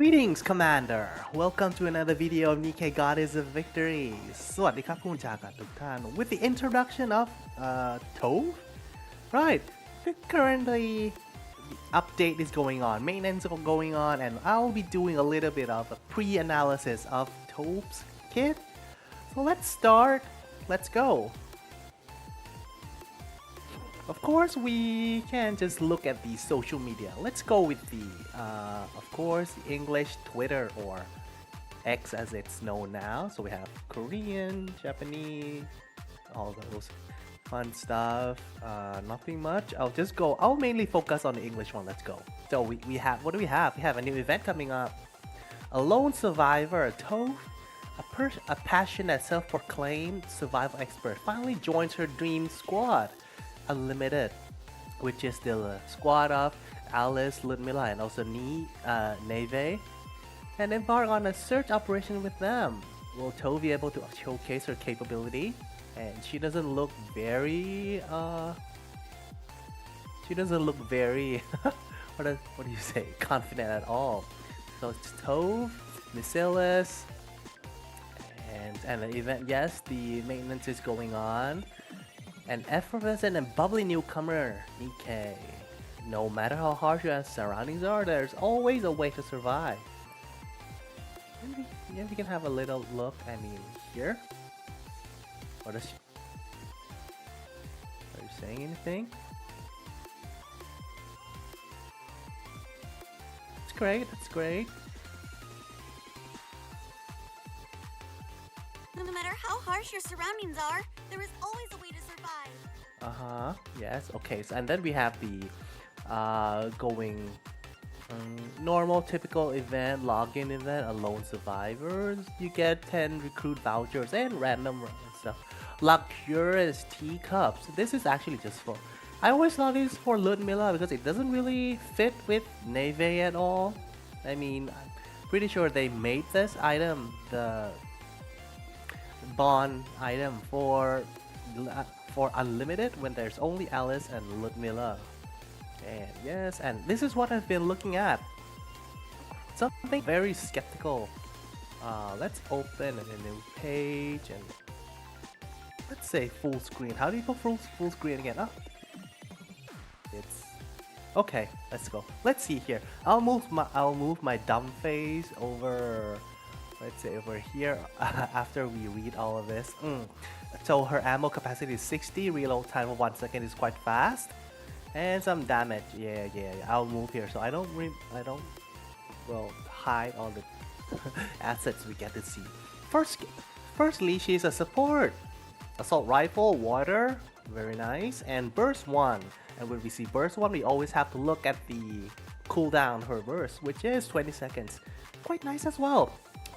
Greetings, Commander! Welcome to another video of Nikkei Goddess of Victory สวัสดีครับผู้บัญชาการทุกท่าน With the introduction of Tove? Right, currently the update is going on, maintenance is going on, and I'll be doing a little bit of a pre-analysis of Tove's kit. So let's start, let's go! Of course, we can't just look at the social media. Let's go with the, of course, English Twitter or X as it's known now. So we have Korean, Japanese, all those fun stuff. Nothing much. I'll mainly focus on the English one. Let's go. So we have, what do we have? We have a new event coming up. A lone survivor, Tove, a passionate, self-proclaimed survival expert, finally joins her dream squad. Unlimited, which is still a squad of Alice, Ludmilla, and also Neve, and embark on a search operation with them. Will Tove be able to showcase her capability? And she doesn't look very what do you say, confident at all. So it's Tove, Missilis, and the event. Yes, the maintenance is going on. An effervescent and bubbly newcomer, Nikkei. No matter how harsh your surroundings are, there's always a way to survive. Maybe we can have a little look, here. Are you saying anything? That's great, that's great. No matter how harsh your surroundings are, there is always a way to survive. Yes, okay, so and then we have the normal typical event, login event, alone survivors. You get 10 recruit vouchers and random stuff. Luxurious teacups. This is actually just for, I always thought this for Ludmilla because it doesn't really fit with Neve at all. I'm pretty sure they made this item, the bond item for unlimited when there's only Alice and Ludmilla. And yes, and this is what I've been looking at. Something very skeptical. Let's open a new page and let's say full screen. How do you put full screen again? Oh, it's okay. Let's go. Let's see here. I'll move my dumb face over. Let's say over here after we read all of this. So her ammo capacity is 60, reload time of 1 second is quite fast, and some damage. Yeah. I'll move here so I don't hide all the assets we get to see. Firstly, she's a support. Assault rifle, water, very nice, and burst 1. And when we see burst 1, we always have to look at the cooldown her burst, which is 20 seconds. Quite nice as well.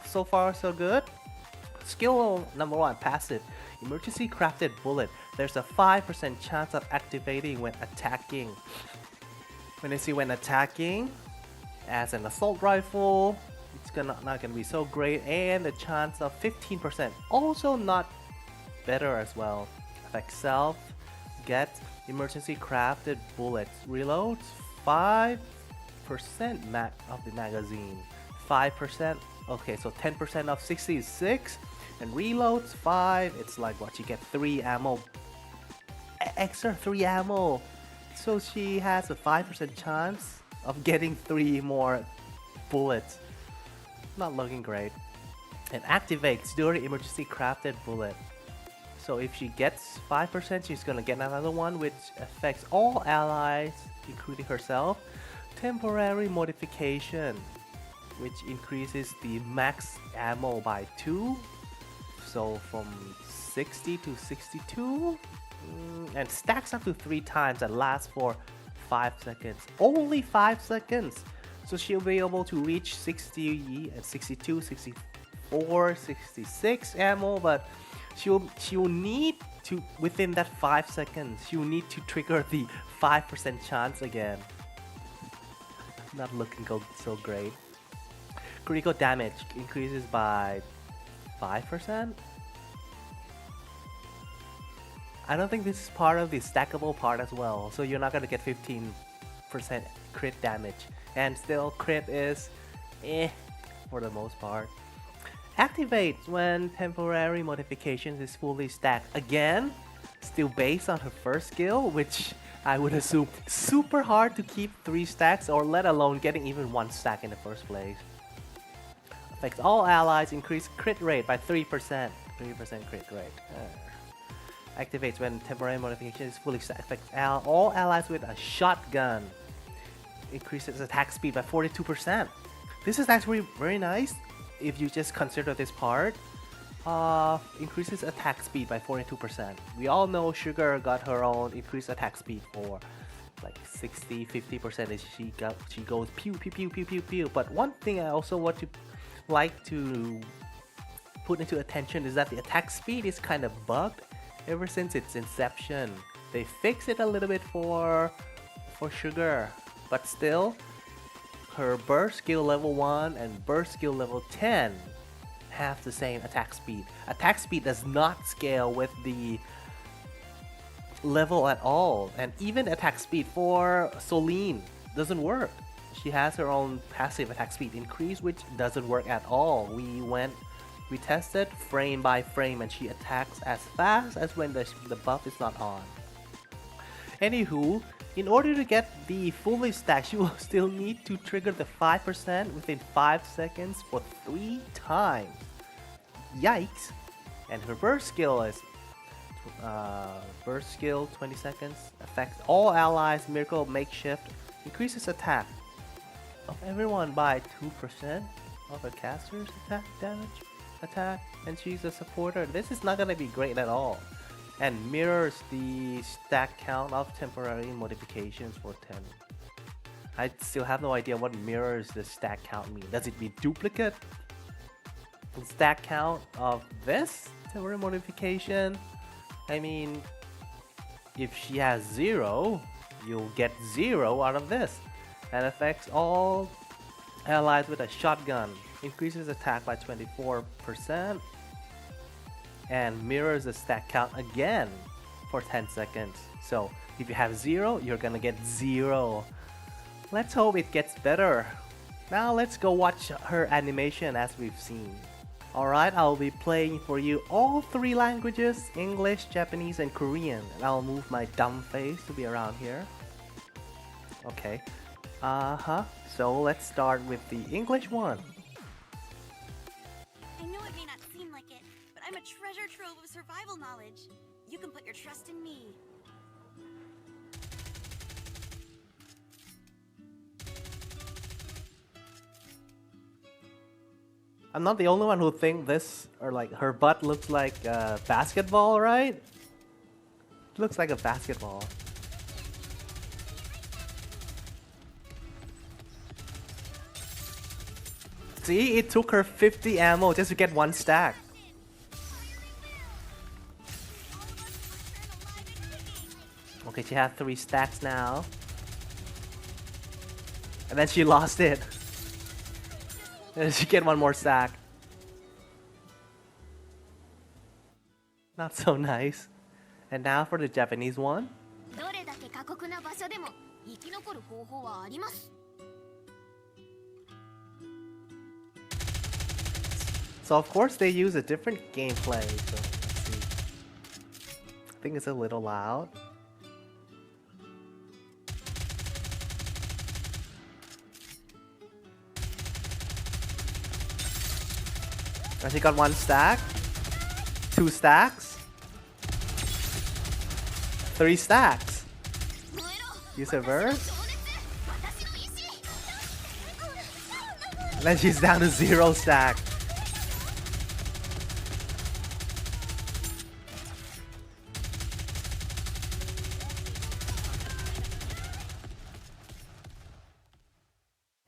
So far so good. Skill number 1, passive. Emergency crafted bullet. There's a 5% chance of activating when attacking. When attacking, as an assault rifle, it's not gonna be so great, and the chance of 15%, also not better as well. Effect self, get emergency crafted bullets. Reloads 5% of the magazine. 5%. Okay, so 10% of 66, and reloads 5. It's like what, you get 3 ammo, extra 3 ammo. So she has a 5% chance of getting 3 more bullets. Not looking great. And activates during emergency crafted bullet. So if she gets 5%, she's gonna get another one, which affects all allies, including herself. Temporary modification, which increases the max ammo by 2, so from 60 to 62, and stacks up to 3 times and lasts for 5 seconds. Only 5 seconds! So she'll be able to reach 60 and 62, 64, 66 ammo, but she'll need to, within that 5 seconds, she'll need to trigger the 5% chance again. Not looking so great. Critical damage increases by 5%. I don't think this is part of the stackable part as well, so you're not gonna get 15% crit damage. And still, crit is for the most part. Activates when temporary modifications is fully stacked. Again, still based on her first skill, which I would assume super hard to keep 3 stacks or let alone getting even 1 stack in the first place. Affects all allies, increase crit rate by 3%. 3% crit rate. Activates when temporary modification is fully stacked. Affects all allies with a shotgun. Increases attack speed by 42%. This is actually very nice if you just consider this part. Increases attack speed by 42%. We all know Sugar got her own increased attack speed for like 60-50%. She goes pew pew pew pew pew pew. But one thing I also want to like to put into attention is that the attack speed is kind of bugged ever since its inception. They fixed it a little bit for Sugar, but still, her burst skill level 1 and burst skill level 10 have the same attack speed. Attack speed does not scale with the level at all, and even attack speed for Soline doesn't work. She has her own passive attack speed increase, which doesn't work at all. We tested frame by frame, and she attacks as fast as when the buff is not on. Anywho, in order to get the fully stacked, she will still need to trigger the 5% within 5 seconds for 3 times. Yikes! And her burst skill is 20 seconds, affects all allies, miracle makeshift, increases attack of everyone by 2% of a caster's attack, and she's a supporter. This is not gonna be great at all. And mirrors the stack count of temporary modifications for 10. I still have no idea what mirrors the stack count mean. Does it mean duplicate? The stack count of this temporary modification? I mean, if she has 0, you'll get 0 out of this. And affects all allies with a shotgun. Increases attack by 24%. And mirrors the stack count again for 10 seconds. So if you have 0, you're gonna get 0. Let's hope it gets better. Now let's go watch her animation as we've seen. Alright, I'll be playing for you all 3 languages, English, Japanese, and Korean. And I'll move my dumb face to be around here. Okay. So let's start with the English one. I know it may not seem like it, but I'm a treasure trove of survival knowledge. You can put your trust in me. I'm not the only one who think this, or like her butt looks like a basketball, right? It looks like a basketball. See, it took her 50 ammo just to get 1 stack. Okay, she has 3 stacks now. And then she lost it. And she get 1 more stack. Not so nice. And now for the Japanese one. So of course they use a different gameplay. So let's see. I think it's a little loud. And she got 1 stack, 2 stacks, 3 stacks. Use a verse. And then she's down to 0 stack.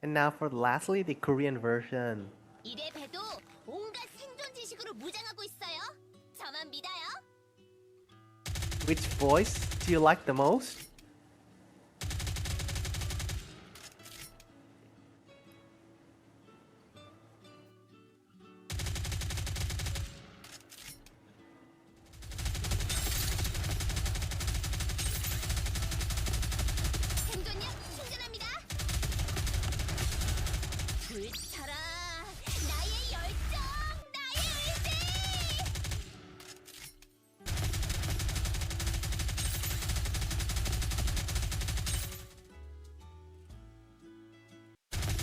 And now for lastly, the Korean version. Which voice do you like the most?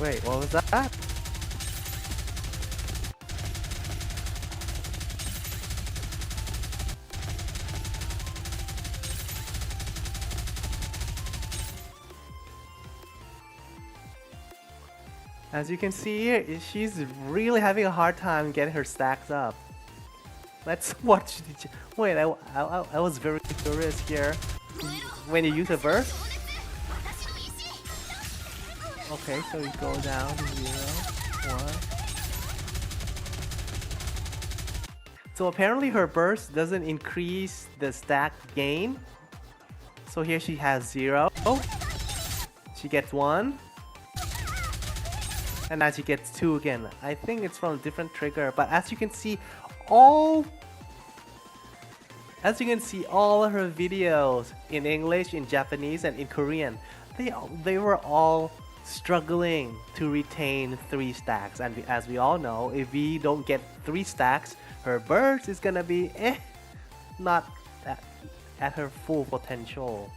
Wait, what was that? As you can see here, she's really having a hard time getting her stacks up. Let's watch the... Wait, I was very curious here. When you use a burst? Okay, so you go down to 0, 1. So apparently her burst doesn't increase the stack gain. So here she has 0. She gets 1. And now she gets 2 again. I think it's from a different trigger, but as you can see, all of her videos in English, in Japanese, and in Korean, they were all struggling to retain 3 stacks. And as we all know, if we don't get 3 stacks, her burst is gonna be not at her full potential.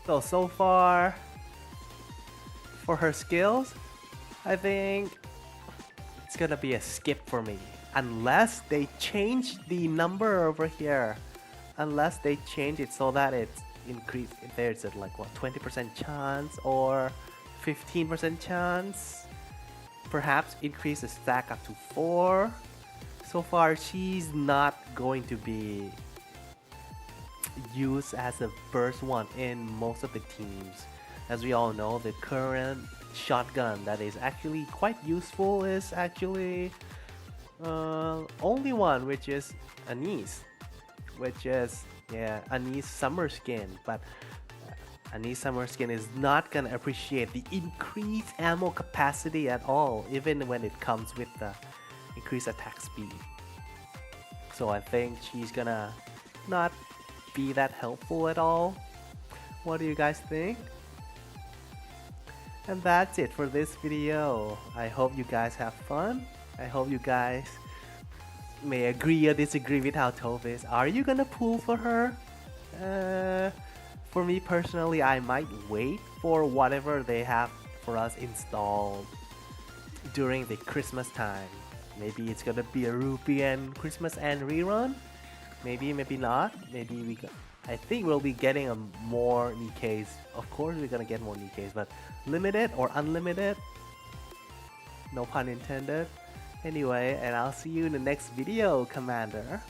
So far, for her skills, I think it's gonna be a skip for me. Unless they change the number over here. Unless they change it so that it's increased. There's like what, 20% chance or 15% chance. Perhaps increase the stack up to 4. So far, she's not going to be used as a burst 1 in most of the teams. As we all know, the current shotgun that is actually quite useful is actually only one, which is Anise, Anise Summer Skin. But Anise Summer Skin is not gonna appreciate the increased ammo capacity at all, even when it comes with the increased attack speed. So I think she's gonna not be that helpful at all. What do you guys think? And that's it for this video. I hope you guys have fun. I hope you guys may agree or disagree with how Tove is. Are you gonna pull for her? For me personally, I might wait for whatever they have for us installed during the Christmas time. Maybe it's gonna be a Rupee and Christmas and rerun. Maybe not. I think we'll be getting a more Nikkeis. Of course we're gonna get more Nikkeis, but limited or unlimited? No pun intended. Anyway, and I'll see you in the next video, Commander.